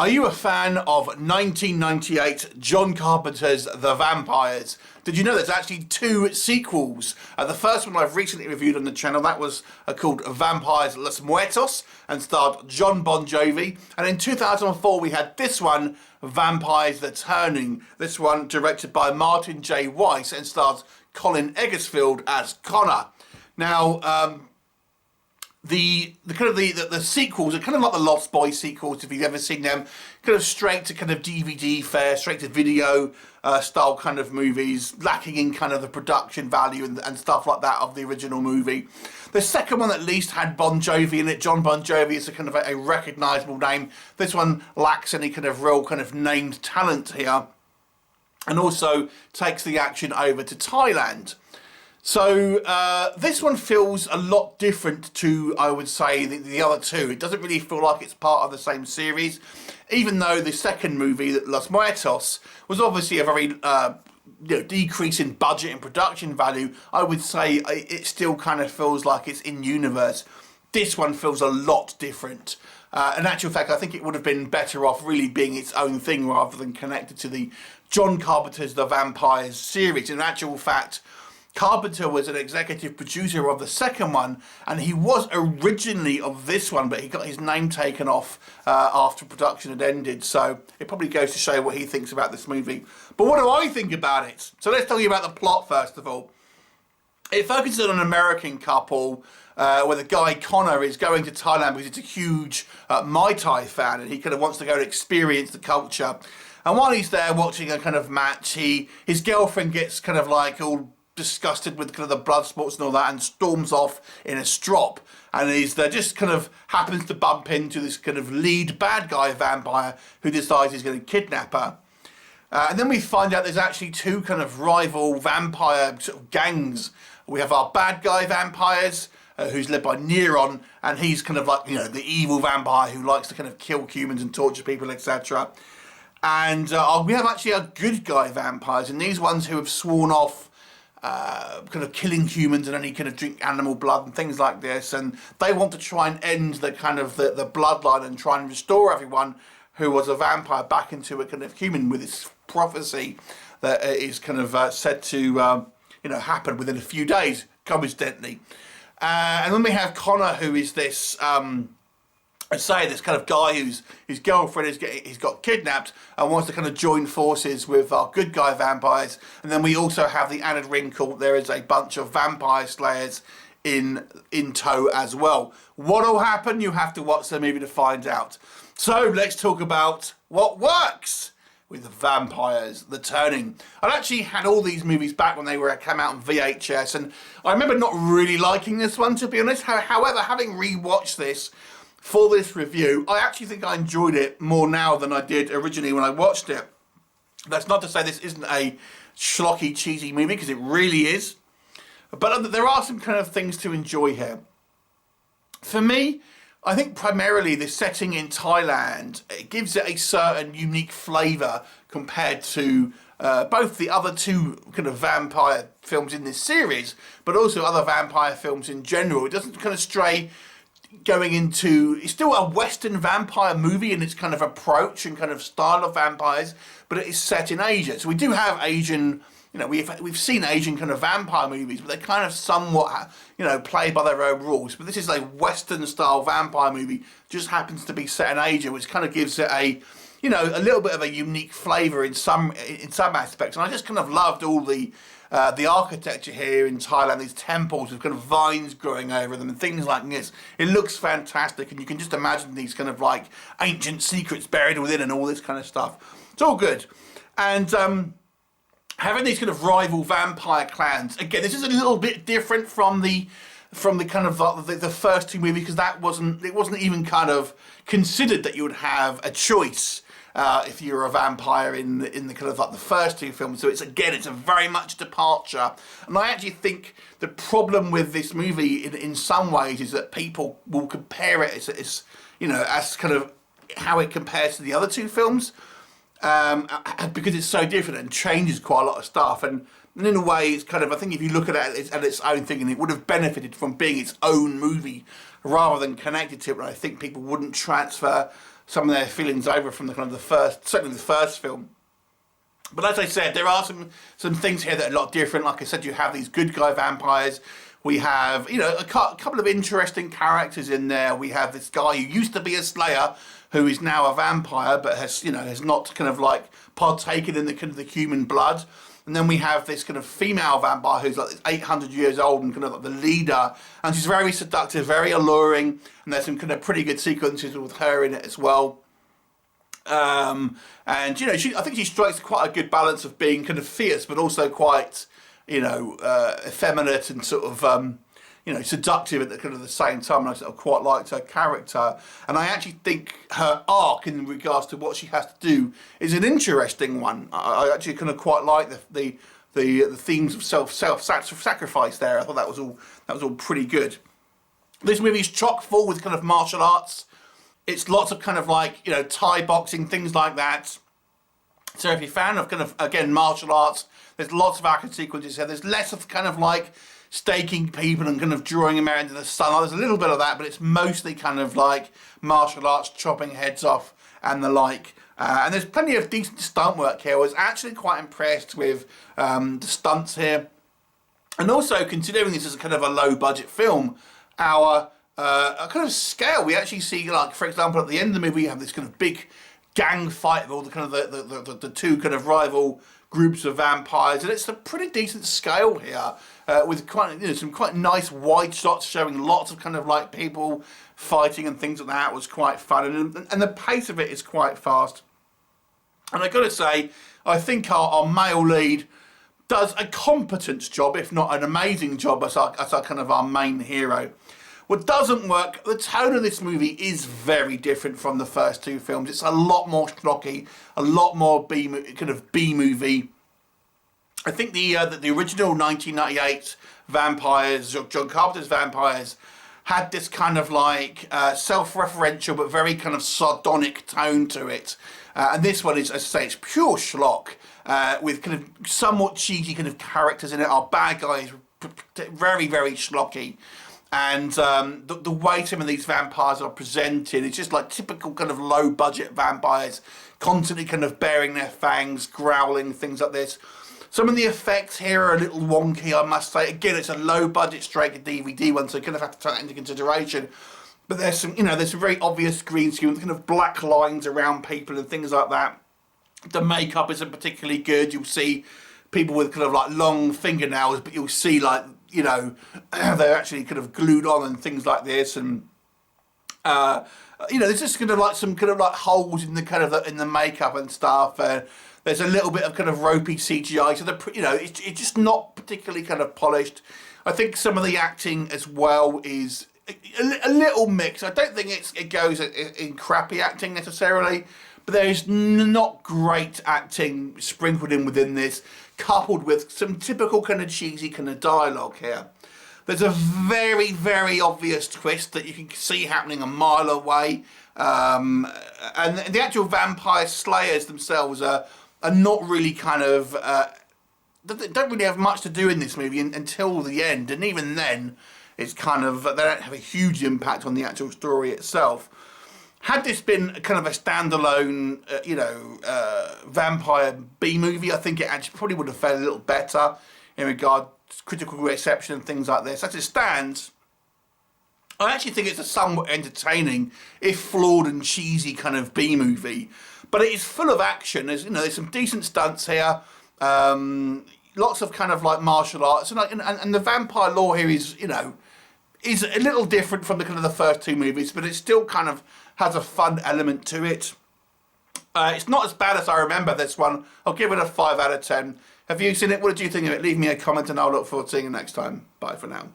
Are you a fan of 1998 John Carpenter's The Vampires? Did you know there's actually 2 sequels? The first one I've recently reviewed on the channel, that was called Vampires Los Muertos and starred John Bon Jovi. And in 2004 we had this one, Vampires The Turning. This one directed by Martin J. Weiss and stars Colin Egglesfield as Connor. Now, the sequels are kind of like the Lost Boys sequels, if you've ever seen them, kind of straight to kind of DVD fare, straight to video style kind of movies, lacking in kind of the production value and stuff like that of the original movie. The second one at least had Bon Jovi in it. John Bon Jovi is a kind of a recognisable name. This one lacks any kind of real kind of named talent here, and also takes the action over to Thailand. So this one feels a lot different to, I would say, the other 2. It doesn't really feel like it's part of the same series, even though the second movie, Los Muertos, was obviously a very decrease in budget and production value. I would say it still kind of feels like it's in universe. This one feels a lot different. In actual fact, I think it would have been better off really being its own thing rather than connected to the John Carpenter's The Vampires series. In actual fact, Carpenter was an executive producer of the second one, and he was originally of this one, but he got his name taken off after production had ended. So it probably goes to show what he thinks about this movie. But what do I think about it? So let's tell you about the plot first of all. It focuses on an American couple where the guy Connor is going to Thailand because he's a huge Muay-Thai fan, and he kind of wants to go and experience the culture. And while he's there watching a kind of match, his girlfriend gets kind of like all disgusted with kind of the blood sports and all that, and storms off in a strop, and he's there, just kind of happens to bump into this kind of lead bad guy vampire who decides he's going to kidnap her. And then we find out there's actually 2 kind of rival vampire sort of gangs. We have our bad guy vampires, who's led by Niran, and he's kind of like, the evil vampire who likes to kind of kill humans and torture people, etc. And we have actually our good guy vampires, and these ones who have sworn off kind of killing humans and only kind of drink animal blood and things like this, and they want to try and end the kind of the bloodline and try and restore everyone who was a vampire back into a kind of human, with this prophecy that is kind of said to happen within a few days, coincidentally. And then we have Connor, who is this this kind of guy whose girlfriend he's got kidnapped and wants to kind of join forces with our good guy vampires. And then we also have the added wrinkle, there is a bunch of vampire slayers in tow as well. What'll happen? You have to watch the movie to find out. So let's talk about what works with Vampires The Turning. I'd actually had all these movies back when they came out on VHS, and I remember not really liking this one, to be honest. However, having rewatched this for this review, I actually think I enjoyed it more now than I did originally when I watched it. That's not to say this isn't a schlocky, cheesy movie, because it really is. But there are some kind of things to enjoy here. For me, I think primarily the setting in Thailand, it gives it a certain unique flavour compared to both the other 2 kind of vampire films in this series, but also other vampire films in general. It doesn't kind of stray going into, it's still a Western vampire movie in its kind of approach and kind of style of vampires, but it is set in Asia. So we do have Asian, we've seen Asian kind of vampire movies, but they're kind of somewhat, played by their own rules. But this is a Western style vampire movie, just happens to be set in Asia, which kind of gives it a little bit of a unique flavour in some aspects. And I just kind of loved all the architecture here in Thailand, these temples with kind of vines growing over them and things like this. It looks fantastic, and you can just imagine these kind of like ancient secrets buried within and all this kind of stuff. It's all good. And having these kind of rival vampire clans, again, this is a little bit different from the kind of the first 2 movies, because it wasn't even kind of considered that you would have a choice if you're a vampire in the kind of like the first 2 films. So it's a very much departure. And I actually think the problem with this movie in some ways is that people will compare it as kind of how it compares to the other 2 films, because it's so different and changes quite a lot of stuff. And in a way, it's kind of, I think if you look at it as its own thing, and it would have benefited from being its own movie rather than connected to it, but I think people wouldn't transfer some of their feelings over from the kind of the first, certainly the first film. But as I said, there are some things here that are a lot different. Like I said, you have these good guy vampires. We have, you know, a couple of interesting characters in there. We have this guy who used to be a slayer, who is now a vampire, but has, you know, has not kind of like partaken in the kind of the human blood. And then we have this kind of female vampire who's like 800 years old and kind of like the leader. And she's very seductive, very alluring. And there's some kind of pretty good sequences with her in it as well. And, you know, I think she strikes quite a good balance of being kind of fierce, but also quite, you know, effeminate and sort of, you know, seductive at the kind of the same time. And I sort of quite liked her character. And I actually think her arc in regards to what she has to do is an interesting one. I actually kind of quite like the themes of self-sacrifice there. I thought that was all pretty good. This movie is chock full with kind of martial arts. It's lots of kind of like, you know, Thai boxing, things like that. So if you're a fan of kind of, again, martial arts, there's lots of action sequences here. There's less of kind of like staking people and kind of drawing them out into the sun. There's a little bit of that, but it's mostly kind of like martial arts, chopping heads off and the like. And there's plenty of decent stunt work here. I was actually quite impressed with the stunts here. And also, considering this is a kind of a low-budget film, our kind of scale, we actually see, like, for example, at the end of the movie, you have this kind of big gang fight of all the kind of the two kind of rival groups of vampires, and it's a pretty decent scale here, with quite, you know, some quite nice wide shots showing lots of kind of like people fighting and things like that. It was quite fun, and the pace of it is quite fast. And I got to say, I think our male lead does a competent job, if not an amazing job, as our kind of our main hero. What doesn't work, the tone of this movie is very different from the first two films. It's a lot more schlocky, a lot more B-movie. I think the original 1998 Vampires, John Carpenter's Vampires, had this kind of like self-referential but very kind of sardonic tone to it. And this one is, as I say, it's pure schlock, with kind of somewhat cheesy kind of characters in it. Our bad guy is very, very schlocky. And the way some of these vampires are presented, it's just like typical kind of low budget vampires, constantly kind of baring their fangs, growling, things like this. Some of the effects here are a little wonky, I must say. Again, it's a low budget straight to DVD one, so you kind of have to take that into consideration. But there's some, you know, there's some very obvious green screen, kind of black lines around people and things like that. The makeup isn't particularly good. You'll see people with kind of like long fingernails, but you'll see like, you know, they're actually kind of glued on and things like this, and you know, there's just kind of like some kind of like holes in the kind of in the makeup and stuff. There's a little bit of kind of ropey CGI, so you know, it's just not particularly kind of polished. I think some of the acting as well is a little mixed. I don't think it goes in crappy acting necessarily, but there is not great acting sprinkled in within this, coupled with some typical kind of cheesy kind of dialogue here. There's a very, very obvious twist that you can see happening a mile away. And the actual vampire slayers themselves are not really kind of... they don't really have much to do in this movie until the end. And even then, it's kind of... they don't have a huge impact on the actual story itself. Had this been kind of a standalone, you know, vampire B-movie, I think it actually probably would have fared a little better in regard to critical reception and things like this. As it stands, I actually think it's a somewhat entertaining, if flawed and cheesy kind of B-movie. But it is full of action. There's, you know, there's some decent stunts here, lots of kind of like martial arts, and the vampire lore here is, you know, is a little different from the kind of the first two movies, but it still kind of has a fun element to it. It's not as bad as I remember this one. I'll give it a 5 out of 10. Have you seen it? What did you think of it? Leave me a comment and I'll look forward to seeing you next time. Bye for now.